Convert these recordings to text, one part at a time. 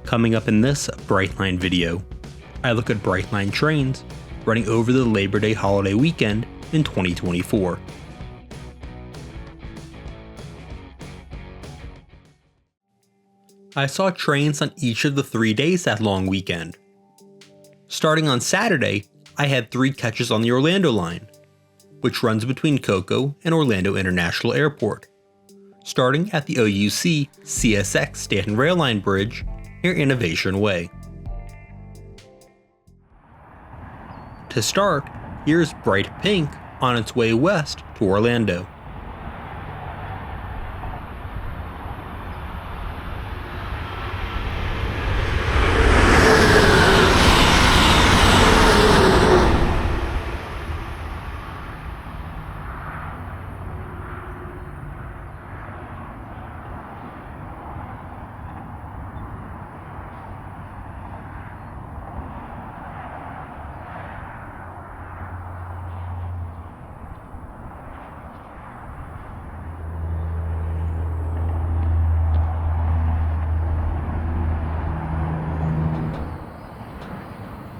Coming up in this Brightline video, I look at Brightline trains running over the Labor Day holiday weekend in 2024. I saw trains on each of the 3 days that long weekend. Starting on Saturday, I had 3 catches on the Orlando line, which runs between Cocoa and Orlando International Airport, starting at the OUC CSX Stanton Railline Bridge near Innovation Way. To start, here's Bright Pink on its way west to Orlando.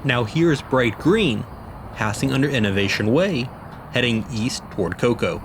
Now here's Bright Green, passing under Innovation Way, heading east toward Cocoa.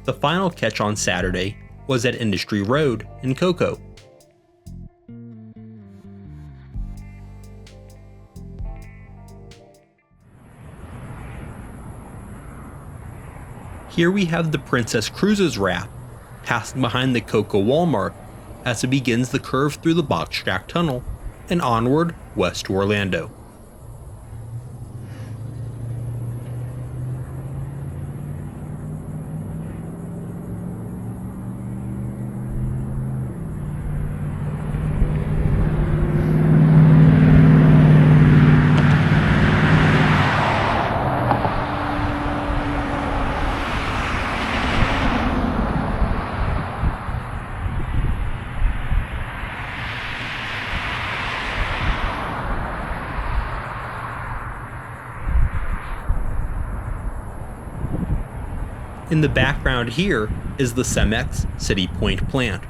The final catch on Saturday was at Industry Road in Cocoa. Here we have the Princess Cruises wrap passing behind the Cocoa Walmart as it begins the curve through the Box Jack Tunnel and onward west to Orlando. In the background here is the Cemex City Point plant.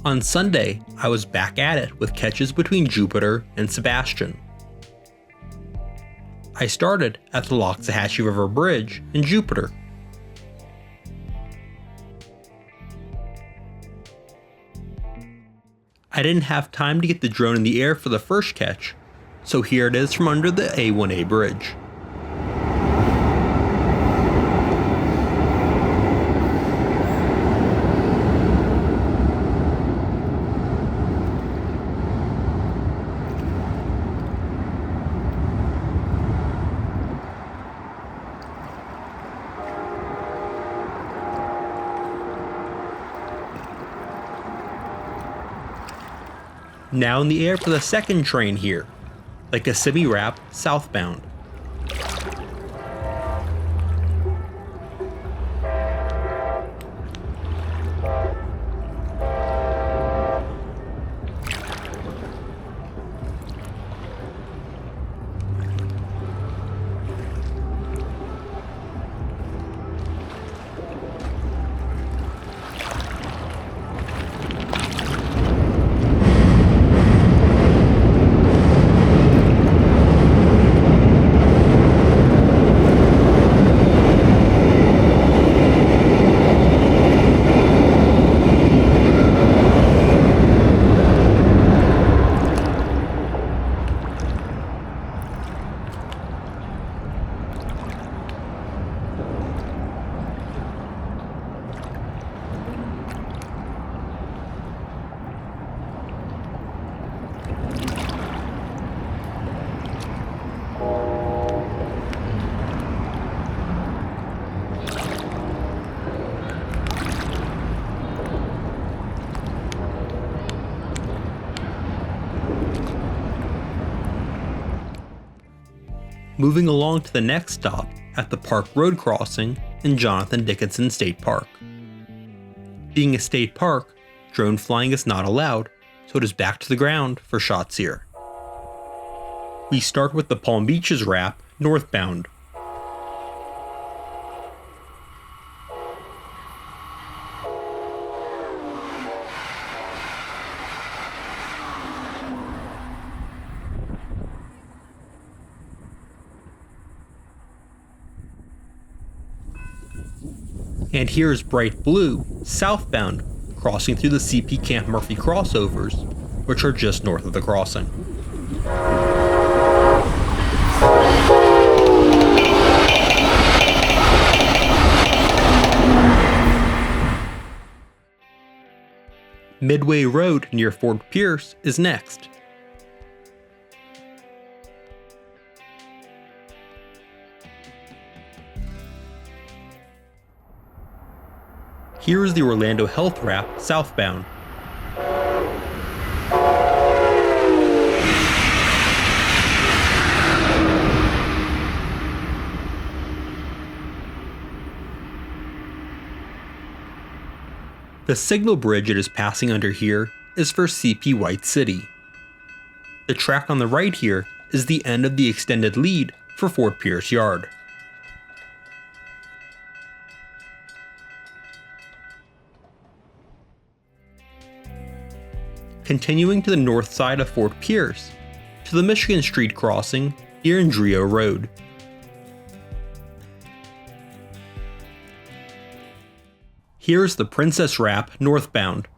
On Sunday, I was back at it with catches between Jupiter and Sebastian. I started at the Loxahatchee River Bridge in Jupiter. I didn't have time to get the drone in the air for the first catch, so here it is from under the A1A bridge. Now in the air for the second train here, like a semi-wrap southbound. moving along to the next stop at the Park Road crossing in Jonathan Dickinson State Park. Being a state park, drone flying is not allowed, so it is back to the ground for shots here. We start with the Palm Beaches wrap northbound. And here's Bright Blue, southbound, crossing through the CP Camp Murphy crossovers, which are just north of the crossing. Midway Road near Fort Pierce is next. Here is the Orlando Health Wrap southbound. The signal bridge it is passing under here is for CP White City. The track on the right here is the end of the extended lead for Fort Pierce Yard. Continuing to the north side of Fort Pierce, to the Michigan Street crossing near Andrio Road. Here's the Princess Wrap northbound.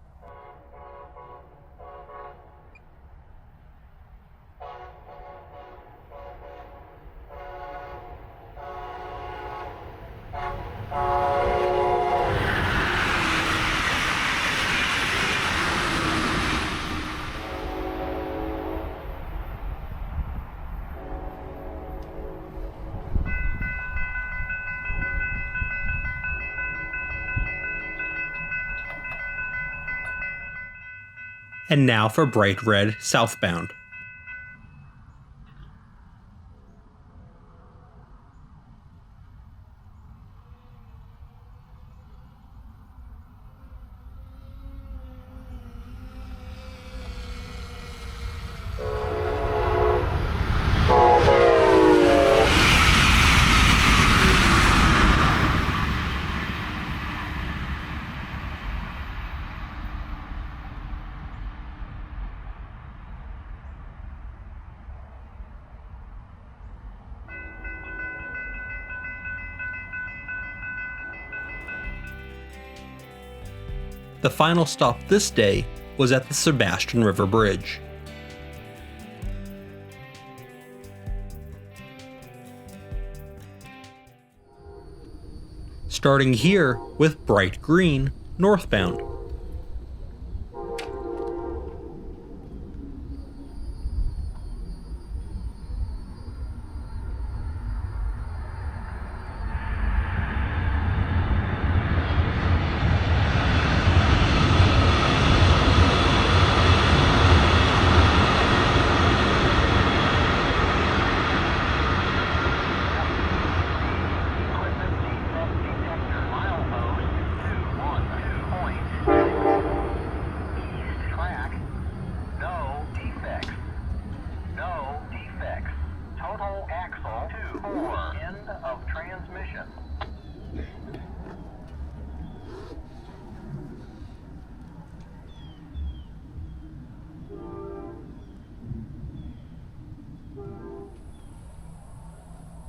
And now for Bright Red southbound. The final stop this day was at the Sebastian River Bridge. Starting here with Bright Green northbound.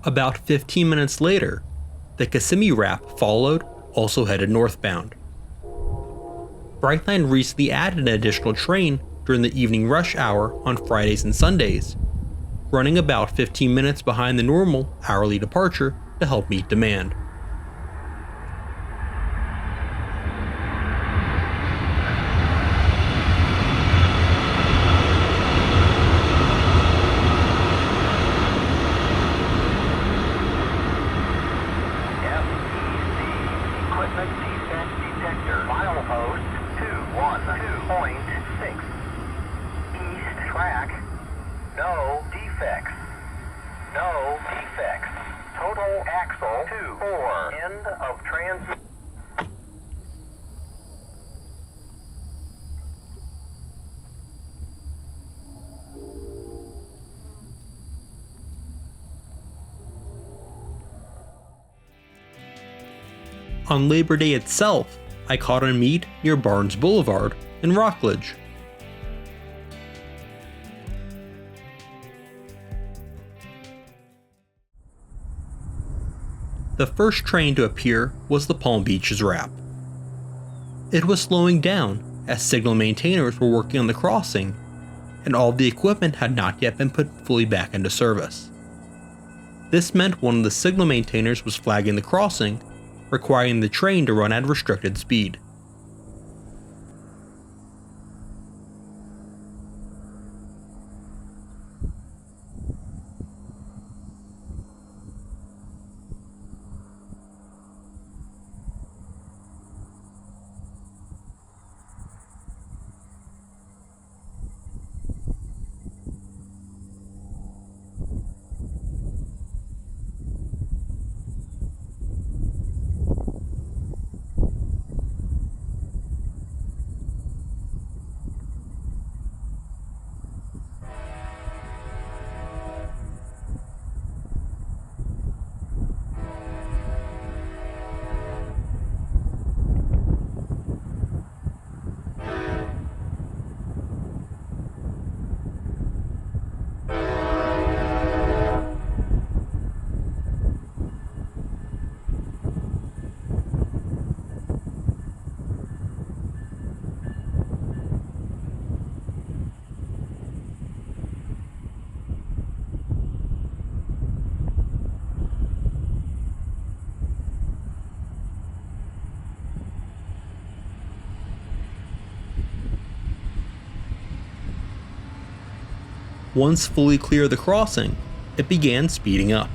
About 15 minutes later, the Kissimmee Wrap followed, also headed northbound. Brightline recently added an additional train during the evening rush hour on Fridays and Sundays, running about 15 minutes behind the normal hourly departure to help meet demand. No defects. Total axle 2-4. End of transmission. On Labor Day itself, I caught a meet near Barnes Boulevard in Rockledge. The first train to appear was the Palm Beaches Wrap. It was slowing down as signal maintainers were working on the crossing, and all the equipment had not yet been put fully back into service. This meant one of the signal maintainers was flagging the crossing, requiring the train to run at restricted speed. Once fully clear of the crossing, it began speeding up.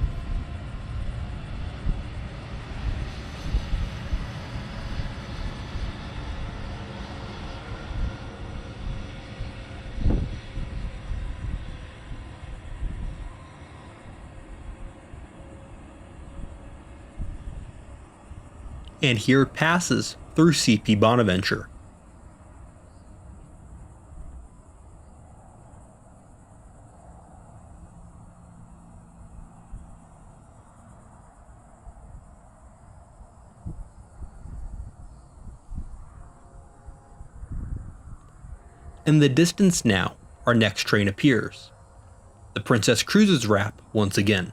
And here it passes through CP Bonaventure. In the distance now, our next train appears. The Princess Cruises Wrap once again.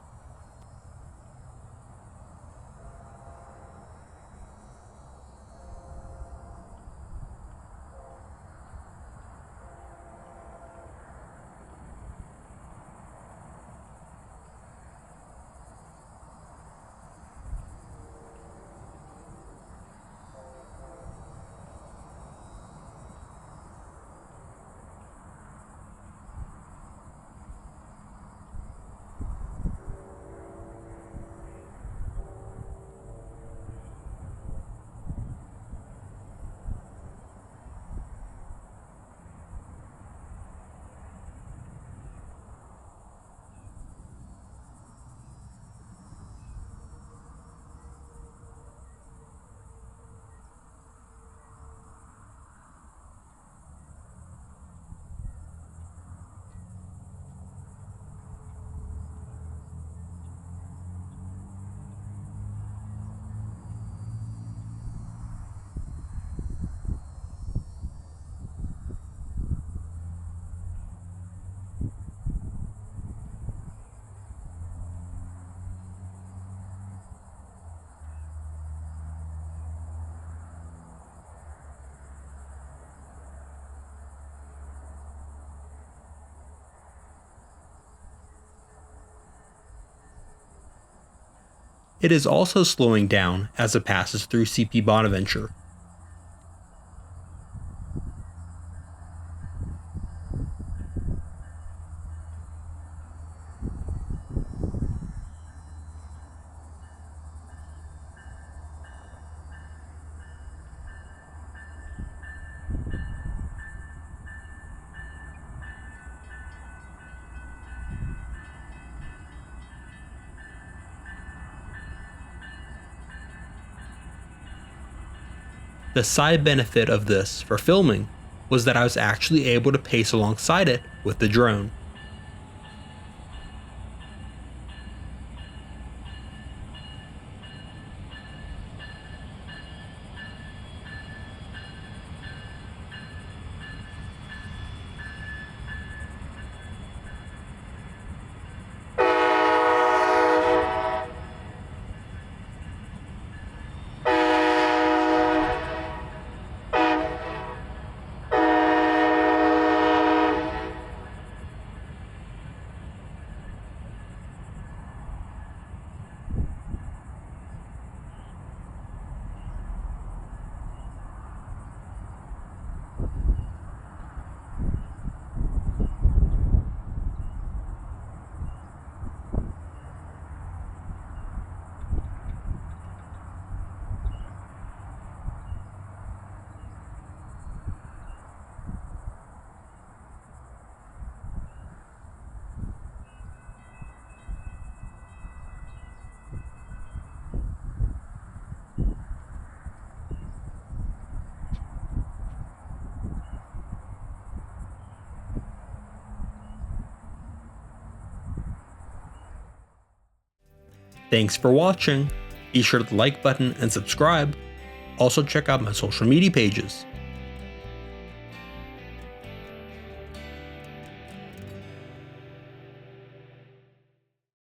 It is also slowing down as it passes through CP Bonaventure. The side benefit of this for filming was that I was actually able to pace alongside it with the drone. Thanks for watching. Be sure to like button and subscribe. Also check out my social media pages.